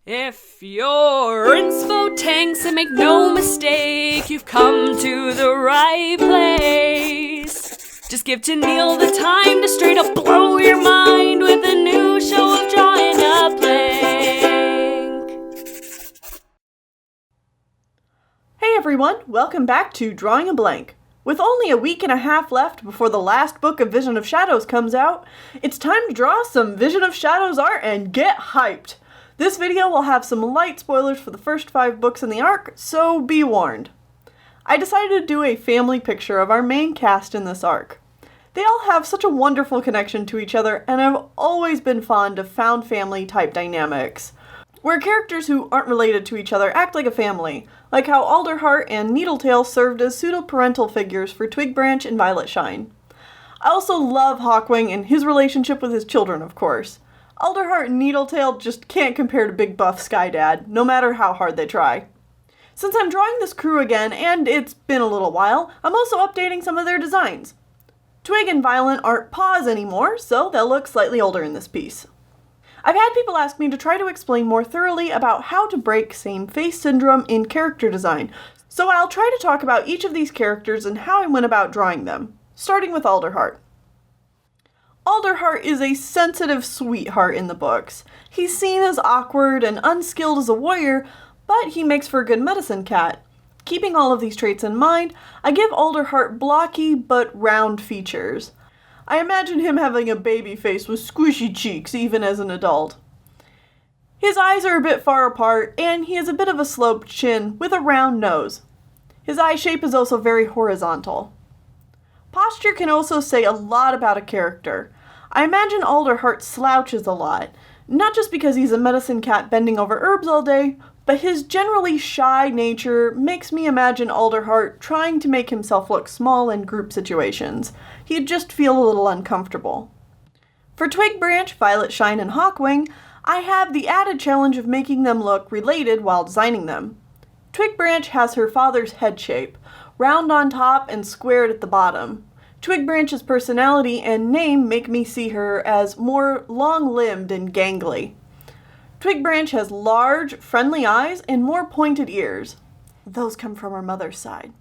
If you're inspo tanks, and make no mistake, you've come to the right place. Just give to Neil the time to straight up blow your mind with a new show of Drawing a Blank. Hey everyone, welcome back to Drawing a Blank. With only a week and a half left before the last book of Vision of Shadows comes out, it's time to draw some Vision of Shadows art and get hyped! This video will have some light spoilers for the first 5 books in the arc, so be warned. I decided to do a family picture of our main cast in this arc. They all have such a wonderful connection to each other, and I've always been fond of found family type dynamics, where characters who aren't related to each other act like a family, like how Alderheart and Needletail served as pseudo-parental figures for Twigbranch and Violet Shine. I also love Hawkwing and his relationship with his children, of course. Alderheart and Needletail just can't compare to Big Buff Skydad, no matter how hard they try. Since I'm drawing this crew again, and it's been a little while, I'm also updating some of their designs. Twig and Violet aren't paws anymore, so they'll look slightly older in this piece. I've had people ask me to try to explain more thoroughly about how to break same face syndrome in character design, so I'll try to talk about each of these characters and how I went about drawing them, starting with Alderheart. Alderheart is a sensitive sweetheart in the books. He's seen as awkward and unskilled as a warrior, but he makes for a good medicine cat. Keeping all of these traits in mind, I give Alderheart blocky but round features. I imagine him having a baby face with squishy cheeks even as an adult. His eyes are a bit far apart, and he has a bit of a sloped chin with a round nose. His eye shape is also very horizontal. Posture can also say a lot about a character. I imagine Alderheart slouches a lot, not just because he's a medicine cat bending over herbs all day, but his generally shy nature makes me imagine Alderheart trying to make himself look small in group situations. He'd just feel a little uncomfortable. For Twigbranch, Violet Shine, and Hawkwing, I have the added challenge of making them look related while designing them. Twigbranch has her father's head shape, round on top and squared at the bottom. Twigbranch's personality and name make me see her as more long-limbed and gangly. Twigbranch has large, friendly eyes and more pointed ears. Those come from her mother's side.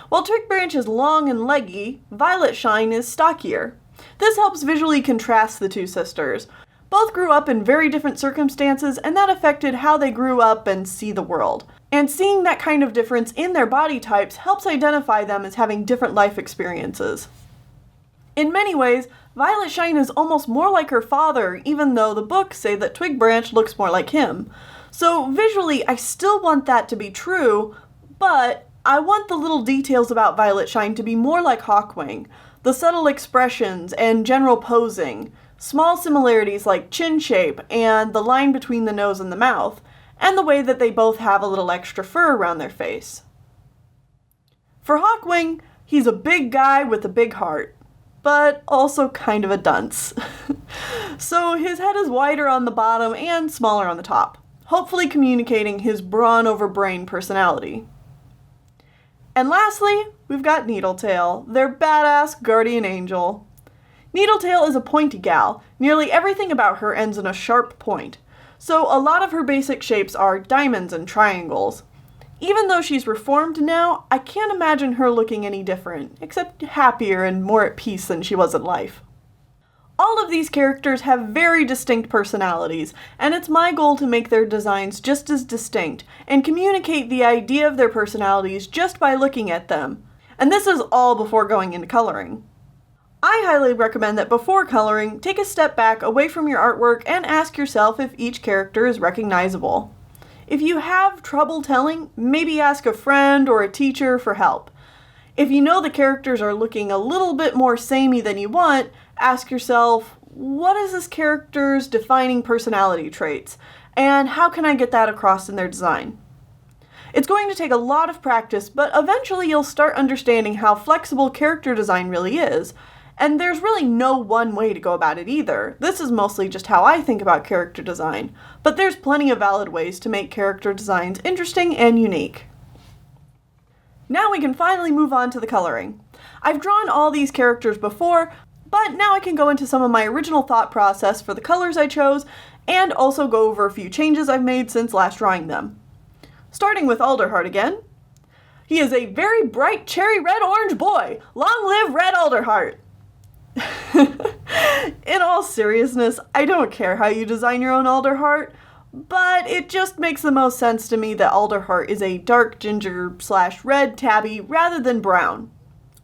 While Twigbranch is long and leggy, Violet Shine is stockier. This helps visually contrast the two sisters. Both grew up in very different circumstances, and that affected how they grew up and see the world. And seeing that kind of difference in their body types helps identify them as having different life experiences. In many ways, Violet Shine is almost more like her father, even though the books say that Twigbranch looks more like him. So visually, I still want that to be true, but I want the little details about Violet Shine to be more like Hawkwing. The subtle expressions and general posing, small similarities like chin shape and the line between the nose and the mouth, and the way that they both have a little extra fur around their face. For Hawkwing, he's a big guy with a big heart, but also kind of a dunce. So his head is wider on the bottom and smaller on the top, hopefully communicating his brawn over brain personality. And lastly, we've got Needletail, their badass guardian angel. Needletail is a pointy gal. Nearly everything about her ends in a sharp point. So a lot of her basic shapes are diamonds and triangles. Even though she's reformed now, I can't imagine her looking any different, except happier and more at peace than she was in life. All of these characters have very distinct personalities, and it's my goal to make their designs just as distinct, and communicate the idea of their personalities just by looking at them. And this is all before going into coloring. I highly recommend that before coloring, take a step back away from your artwork and ask yourself if each character is recognizable. If you have trouble telling, maybe ask a friend or a teacher for help. If you know the characters are looking a little bit more samey than you want, ask yourself, what is this character's defining personality traits, and how can I get that across in their design? It's going to take a lot of practice, but eventually you'll start understanding how flexible character design really is. And there's really no one way to go about it either. This is mostly just how I think about character design, but there's plenty of valid ways to make character designs interesting and unique. Now we can finally move on to the coloring. I've drawn all these characters before, but now I can go into some of my original thought process for the colors I chose and also go over a few changes I've made since last drawing them. Starting with Alderheart again. He is a very bright cherry red-orange boy! Long live Red Alderheart! In all seriousness, I don't care how you design your own Alderheart, but it just makes the most sense to me that Alderheart is a dark ginger / red tabby rather than brown.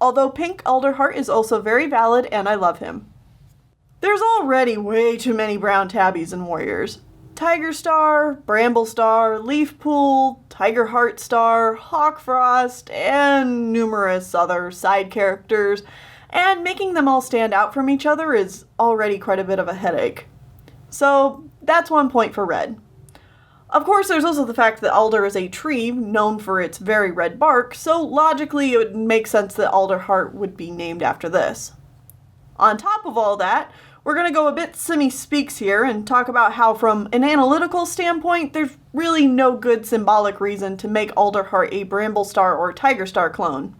Although pink Alderheart is also very valid and I love him. There's already way too many brown tabbies in Warriors. Tiger Star, Bramble Star, Leaf Pool, Tiger Heart Star, Hawk Frost, and numerous other side characters, and making them all stand out from each other is already quite a bit of a headache. So that's 1 point for red. Of course, there's also the fact that Alder is a tree known for its very red bark, so logically it would make sense that Alderheart would be named after this. On top of all that, we're going to go a bit semi-speaks here and talk about how from an analytical standpoint, there's really no good symbolic reason to make Alderheart a Bramble Star or Tiger Star clone.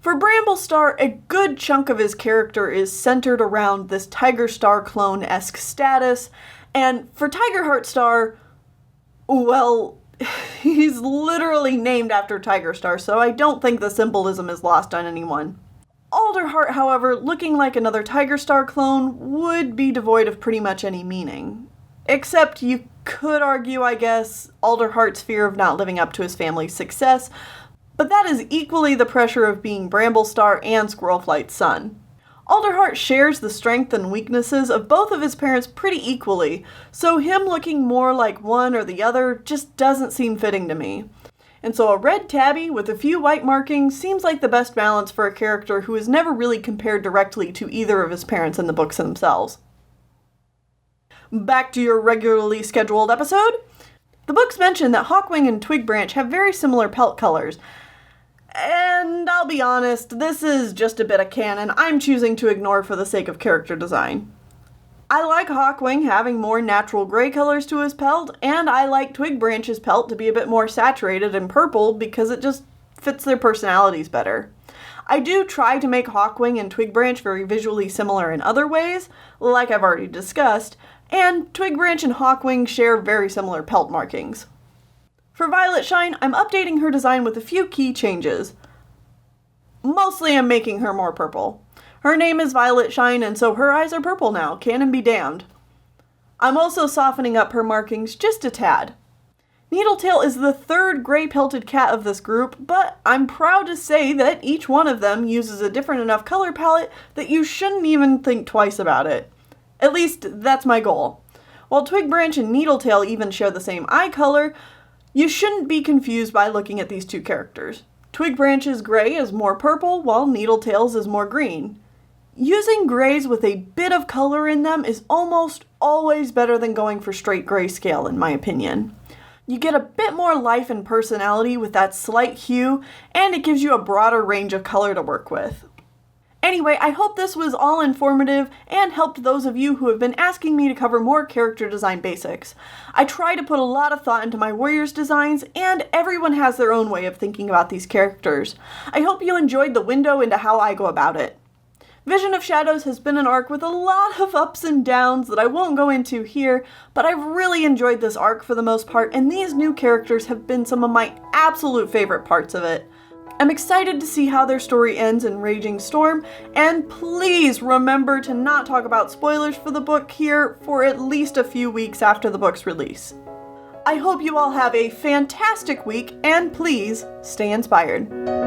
For Bramble Star, a good chunk of his character is centered around this Tiger Star clone-esque status, and for Tiger Heart Star, well, he's literally named after Tiger Star, so I don't think the symbolism is lost on anyone. Alderheart, however, looking like another Tiger Star clone, would be devoid of pretty much any meaning. Except you could argue, I guess, Alderheart's fear of not living up to his family's success, but that is equally the pressure of being Bramble Star and Squirrelflight's son. Alderheart shares the strengths and weaknesses of both of his parents pretty equally, so him looking more like one or the other just doesn't seem fitting to me. And so a red tabby with a few white markings seems like the best balance for a character who is never really compared directly to either of his parents in the books themselves. Back to your regularly scheduled episode. The books mention that Hawkwing and Twigbranch have very similar pelt colors. And I'll be honest, this is just a bit of canon I'm choosing to ignore for the sake of character design. I like Hawkwing having more natural gray colors to his pelt, and I like Twigbranch's pelt to be a bit more saturated in purple because it just fits their personalities better. I do try to make Hawkwing and Twigbranch very visually similar in other ways, like I've already discussed, and Twigbranch and Hawkwing share very similar pelt markings. For Violet Shine, I'm updating her design with a few key changes. Mostly I'm making her more purple. Her name is Violet Shine, and so her eyes are purple now, canon be damned. I'm also softening up her markings just a tad. Needletail is the third gray-pelted cat of this group, but I'm proud to say that each one of them uses a different enough color palette that you shouldn't even think twice about it. At least, that's my goal. While Twigbranch and Needletail even share the same eye color, you shouldn't be confused by looking at these two characters. Twigbranch's gray is more purple, while Needletail's is more green. Using grays with a bit of color in them is almost always better than going for straight grayscale, in my opinion. You get a bit more life and personality with that slight hue, and it gives you a broader range of color to work with. Anyway, I hope this was all informative and helped those of you who have been asking me to cover more character design basics. I try to put a lot of thought into my Warriors designs, and everyone has their own way of thinking about these characters. I hope you enjoyed the window into how I go about it. Vision of Shadows has been an arc with a lot of ups and downs that I won't go into here, but I've really enjoyed this arc for the most part, and these new characters have been some of my absolute favorite parts of it. I'm excited to see how their story ends in Raging Storm, and please remember to not talk about spoilers for the book here for at least a few weeks after the book's release. I hope you all have a fantastic week, and please stay inspired.